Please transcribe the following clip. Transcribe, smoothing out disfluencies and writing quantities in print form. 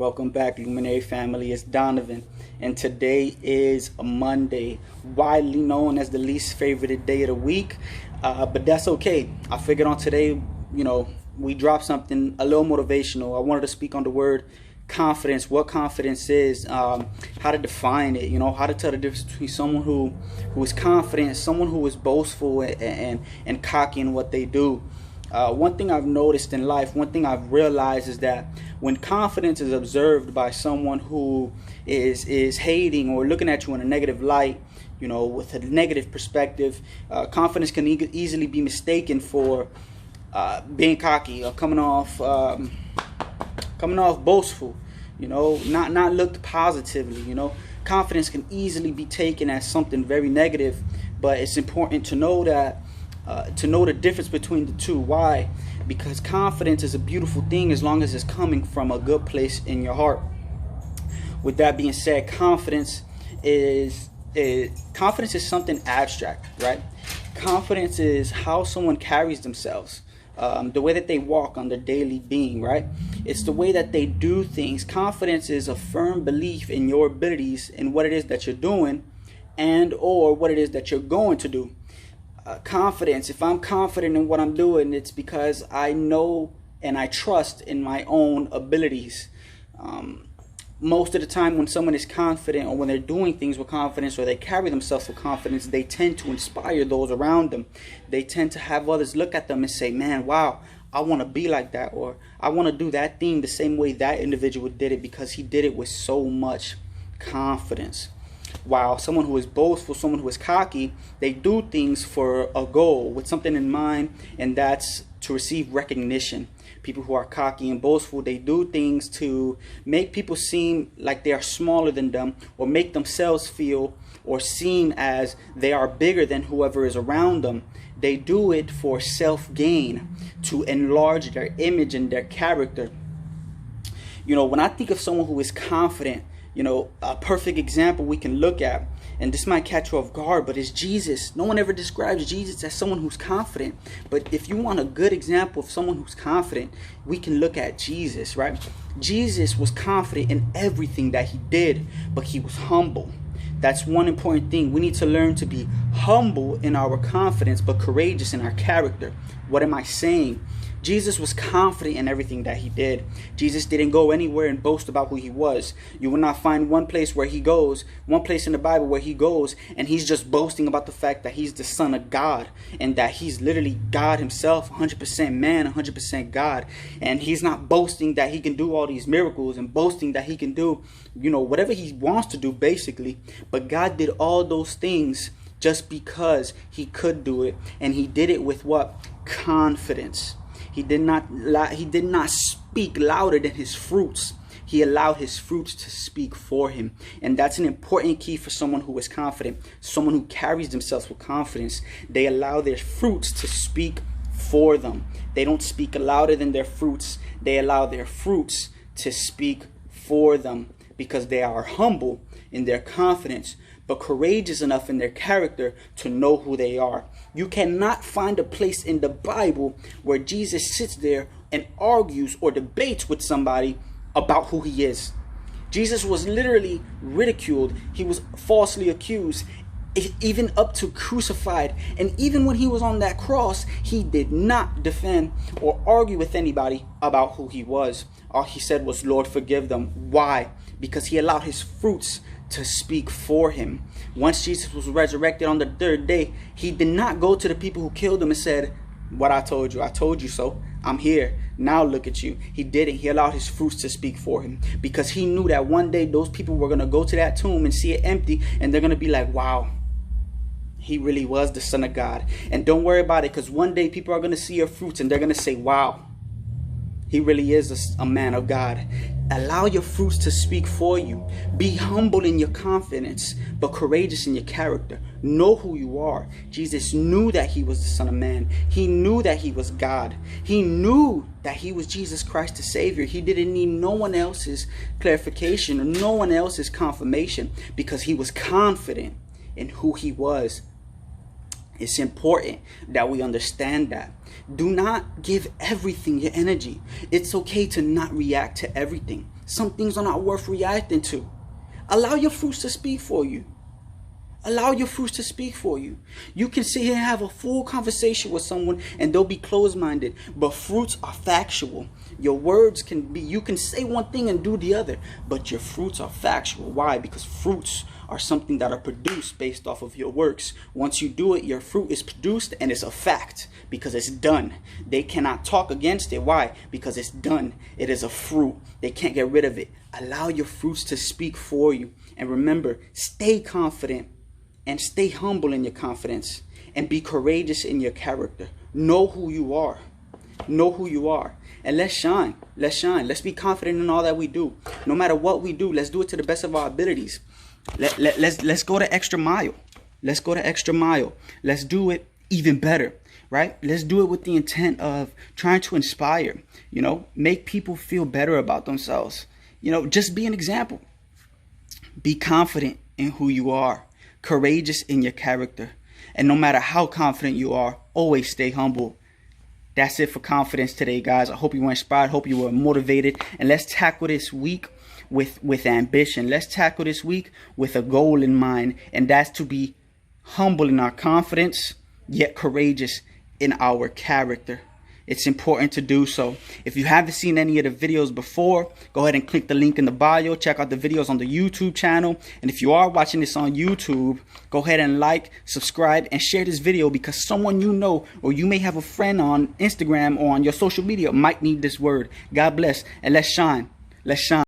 Welcome back, Luminary family. It's Donovan, and today is a Monday, widely known as the least favorite day of the week, but that's okay. I figured on today, we dropped something a little motivational. I wanted to speak on the word confidence, what confidence is, how to define it, how to tell the difference between someone who is confident and someone who is boastful and cocky in what they do. One thing I've noticed in life, one thing I've realized is that when confidence is observed by someone who is hating or looking at you in a negative light, with a negative perspective, confidence can easily be mistaken for being cocky or coming off boastful, not looked positively. Confidence can easily be taken as something very negative, but it's important to know that to know the difference between the two. Why? Because confidence is a beautiful thing as long as it's coming from a good place in your heart. With that being said, confidence is something abstract, right? Confidence is how someone carries themselves, the way that they walk on their daily being, right? It's the way that they do things. Confidence is a firm belief in your abilities and what it is that you're doing and or what it is that you're going to do. Confidence, if I'm confident in what I'm doing, it's because I know and I trust in my own abilities. Most of the time when someone is confident or when they're doing things with confidence or they carry themselves with confidence, they tend to inspire those around them. They tend to have others look at them and say, man, wow, I want to be like that, or I want to do that thing the same way that individual did it because he did it with so much confidence. While someone who is boastful, someone who is cocky, they do things for a goal with something in mind, and that's to receive recognition. People who are cocky and boastful, they do things to make people seem like they are smaller than them, or make themselves feel or seem as they are bigger than whoever is around them. They do it for self-gain, to enlarge their image and their character. When I think of someone who is confident, a perfect example we can look at, and this might catch you off guard, but it's Jesus. No one ever describes Jesus as someone who's confident. But if you want a good example of someone who's confident, we can look at Jesus, right? Jesus was confident in everything that he did, but he was humble. That's one important thing. We need to learn to be humble in our confidence, but courageous in our character. What am I saying? Jesus was confident in everything that he did. Jesus didn't go anywhere and boast about who he was. You will not find one place in the Bible where he goes and he's just boasting about the fact that he's the Son of God and that he's literally God himself, 100% man, 100% God. And he's not boasting that he can do all these miracles and boasting that he can do, whatever he wants to do basically. But God did all those things just because he could do it, and he did it with what? Confidence. He did not speak louder than his fruits. He allowed his fruits to speak for him. And that's an important key for someone who is confident, someone who carries themselves with confidence. They allow their fruits to speak for them. They don't speak louder than their fruits. They allow their fruits to speak for them because they are humble in their confidence, but courageous enough in their character to know who they are. You cannot find a place in the Bible where Jesus sits there and argues or debates with somebody about who he is. Jesus was literally ridiculed. He was falsely accused, even up to crucified. And even when he was on that cross, he did not defend or argue with anybody about who he was. All he said was, Lord, forgive them. Why? Because he allowed his fruits to speak for him. Once Jesus was resurrected on the third day, he did not go to the people who killed him and said, what I told you so. I'm here. Now look at you. He didn't. He allowed his fruits to speak for him because he knew that one day those people were going to go to that tomb and see it empty, and they're going to be like, wow, he really was the Son of God. And don't worry about it, because one day people are going to see your fruits and they're going to say, wow, he really is a man of God. Allow your fruits to speak for you. Be humble in your confidence, but courageous in your character. Know who you are. Jesus knew that he was the Son of Man. He knew that he was God. He knew that he was Jesus Christ the Savior. He didn't need no one else's clarification or no one else's confirmation because he was confident in who he was. It's important that we understand that. Do not give everything your energy. It's okay to not react to everything. Some things are not worth reacting to. Allow your fruits to speak for you. Allow your fruits to speak for you. You can sit here and have a full conversation with someone and they'll be closed-minded, but fruits are factual. Your words can be, you can say one thing and do the other, but your fruits are factual. Why? Because fruits are something that are produced based off of your works. Once you do it, your fruit is produced and it's a fact because it's done. They cannot talk against it. Why? Because it's done. It is a fruit. They can't get rid of it. Allow your fruits to speak for you. And remember, stay confident. And stay humble in your confidence and be courageous in your character. Know who you are. Know who you are. And let's shine. Let's shine. Let's be confident in all that we do. No matter what we do, let's do it to the best of our abilities. Let's go the extra mile. Let's go the extra mile. Let's do it even better, right? Let's do it with the intent of trying to inspire, make people feel better about themselves. Just be an example. Be confident in who you are. Courageous in your character. And no matter how confident you are, always stay humble. That's it for confidence today, guys. I hope you were inspired. Hope you were motivated. And let's tackle this week with ambition. Let's tackle this week with a goal in mind. And that's to be humble in our confidence, yet courageous in our character. It's important to do so. If you haven't seen any of the videos before, go ahead and click the link in the bio. Check out the videos on the YouTube channel. And if you are watching this on YouTube, go ahead and like, subscribe, and share this video because someone you know, or you may have a friend on Instagram or on your social media might need this word. God bless, and let's shine. Let's shine.